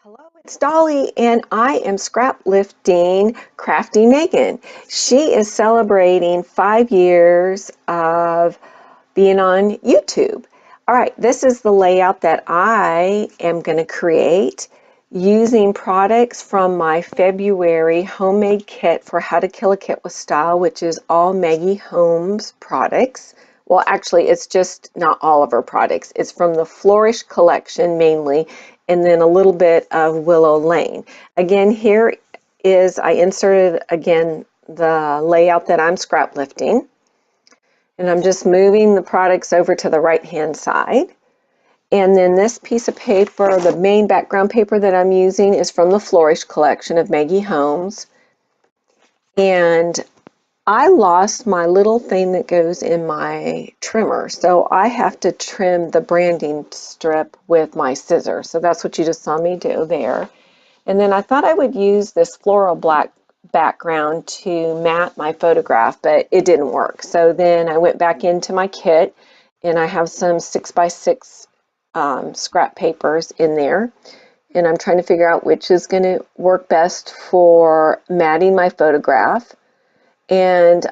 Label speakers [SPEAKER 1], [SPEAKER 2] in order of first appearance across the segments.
[SPEAKER 1] Hello, it's Dolly, and I am scraplifting Crafty Megan. She is celebrating 5 years of being on YouTube. All right, this is the layout that I am going to create using products from my February homemade kit for How to Kill a Kit with Style, which is all Maggie Holmes products. Well, actually, it's just not all of her products. It's from the Flourish collection mainly, and then a little bit of Willow Lane. Again, here is, I inserted again the layout that I'm scrap lifting. And I'm just moving the products over to the right-hand side. And then this piece of paper, the main background paper that I'm using is from the Flourish collection of Maggie Holmes. And I lost my little thing that goes in my trimmer, so I have to trim the branding strip with my scissors. So that's what you just saw me do there. And then I thought I would use this floral black background to mat my photograph, but it didn't work. So then I went back into my kit, and I have some 6x6 scrap papers in there. And I'm trying to figure out which is going to work best for matting my photograph. And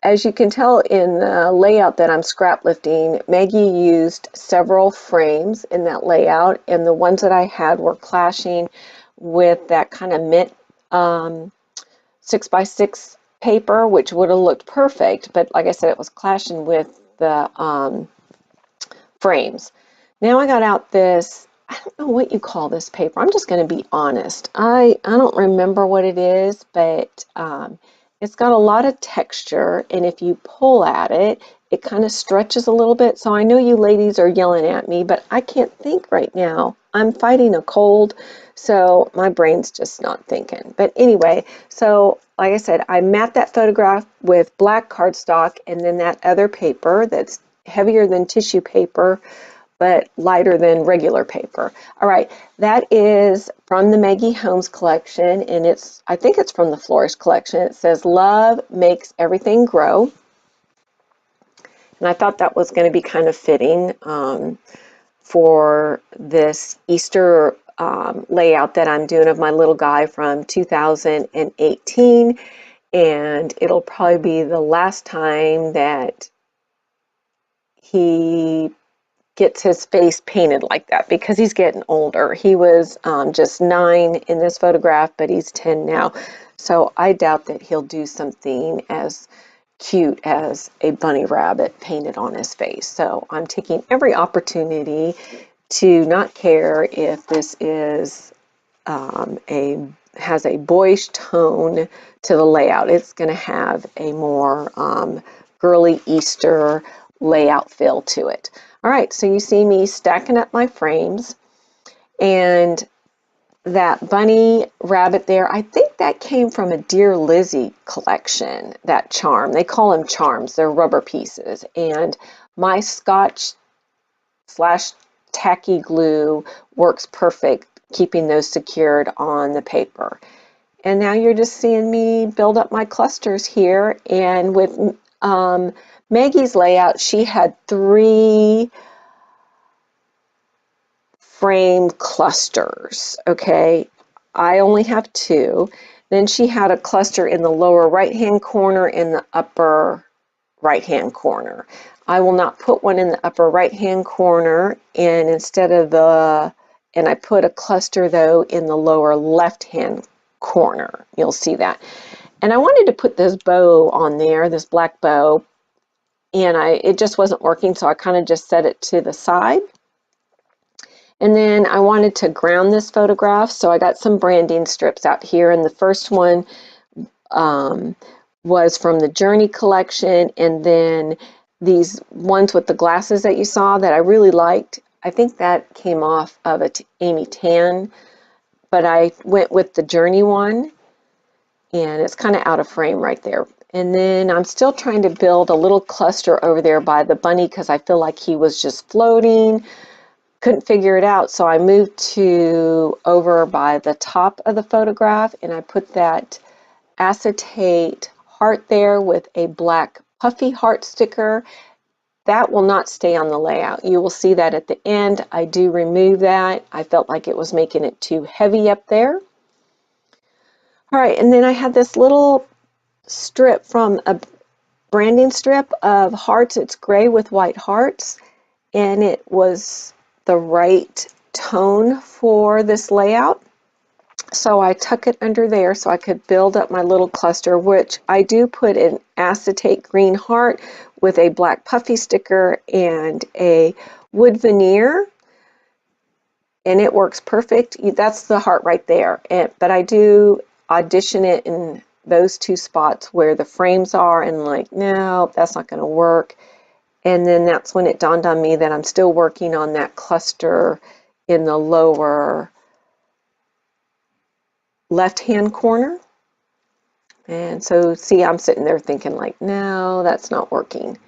[SPEAKER 1] as you can tell in the layout that I'm scrap lifting, Maggie used several frames in that layout, and the ones that I had were clashing with that kind of mint 6x6 paper, which would have looked perfect, but like I said, it was clashing with the frames. Now I got out this, I don't know what you call this paper. I'm just going to be honest. I don't remember what it is, but it's got a lot of texture, and if you pull at it, it kind of stretches a little bit. So I know you ladies are yelling at me, but I can't think right now. I'm fighting a cold, so my brain's just not thinking. But anyway, so like I said, I matte that photograph with black cardstock and then that other paper that's heavier than tissue paper, but lighter than regular paper. All right, that is from the Maggie Holmes collection, and I think it's from the Flourish collection. It says, "Love makes everything grow." And I thought that was going to be kind of fitting for this Easter layout that I'm doing of my little guy from 2018. And it'll probably be the last time that he gets his face painted like that because he's getting older. He was just 9 in this photograph, but he's 10 now. So I doubt that he'll do something as cute as a bunny rabbit painted on his face. So I'm taking every opportunity to not care if this is has a boyish tone to the layout. It's going to have a more girly Easter layout feel to it. All right, so you see me stacking up my frames, and that bunny rabbit there, I think that came from a Dear Lizzie collection, that charm. They call them charms. They're rubber pieces. And my Scotch / tacky glue works perfect, keeping those secured on the paper. And now you're just seeing me build up my clusters here. And with Maggie's layout, she had 3 frame clusters, okay? I only have 2. Then she had a cluster in the lower right-hand corner and the upper right-hand corner. I will not put one in the upper right-hand corner, and and I put a cluster though in the lower left-hand corner. You'll see that. And I wanted to put this bow on there, this black bow, and it just wasn't working, so I kind of just set it to the side. And then I wanted to ground this photograph, so I got some branding strips out here, and the first one was from the Journey collection, and then these ones with the glasses that you saw that I really liked, I think that came off of Amy Tan, but I went with the Journey one, and it's kind of out of frame right there. And then I'm still trying to build a little cluster over there by the bunny because I feel like he was just floating. Couldn't figure it out, so I moved to over by the top of the photograph, and I put that acetate heart there with a black puffy heart sticker, that will not stay on the layout. You will see that at the end. I do remove that. I felt like it was making it too heavy up there. All right, and then I had this little strip from a branding strip of hearts. It's gray with white hearts, and it was the right tone for this layout. So I tuck it under there so I could build up my little cluster, which I do put an acetate green heart with a black puffy sticker and a wood veneer, and it works perfect. That's the heart right there. But I do audition it in those two spots where the frames are, and like, no, that's not going to work. And then that's when it dawned on me that I'm still working on that cluster in the lower left-hand corner. And so, see, I'm sitting there thinking like, no, that's not working.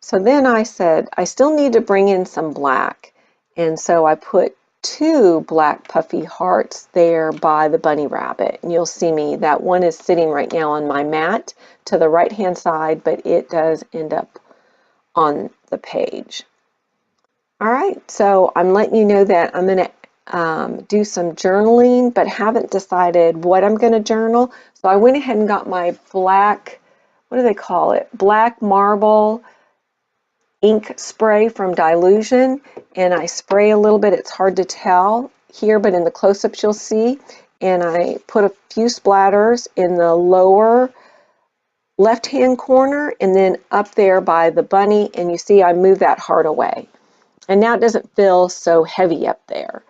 [SPEAKER 1] So then I said, I still need to bring in some black. And so I put 2 black puffy hearts there by the bunny rabbit. And you'll see me, that one is sitting right now on my mat to the right-hand side, but it does end up on the page. All right, so I'm letting you know that I'm going to do some journaling, but haven't decided what I'm going to journal. So I went ahead and got my black, what do they call it? Black marble ink spray from Dilution, and I spray a little bit. It's hard to tell here, but in the close-ups you'll see. And I put a few splatters in the lower left-hand corner and then up there by the bunny, and you see I move that heart away. And now it doesn't feel so heavy up there.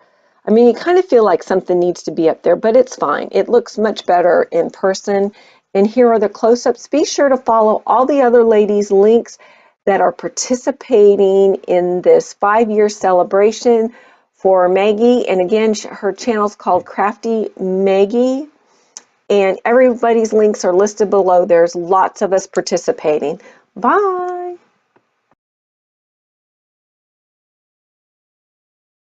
[SPEAKER 1] I mean, you kind of feel like something needs to be up there, but it's fine. It looks much better in person. And here are the close-ups. Be sure to follow all the other ladies' links that are participating in this 5-year celebration for Maggie. And again, her channel is called Crafty Meggy. And everybody's links are listed below. There's lots of us participating. Bye.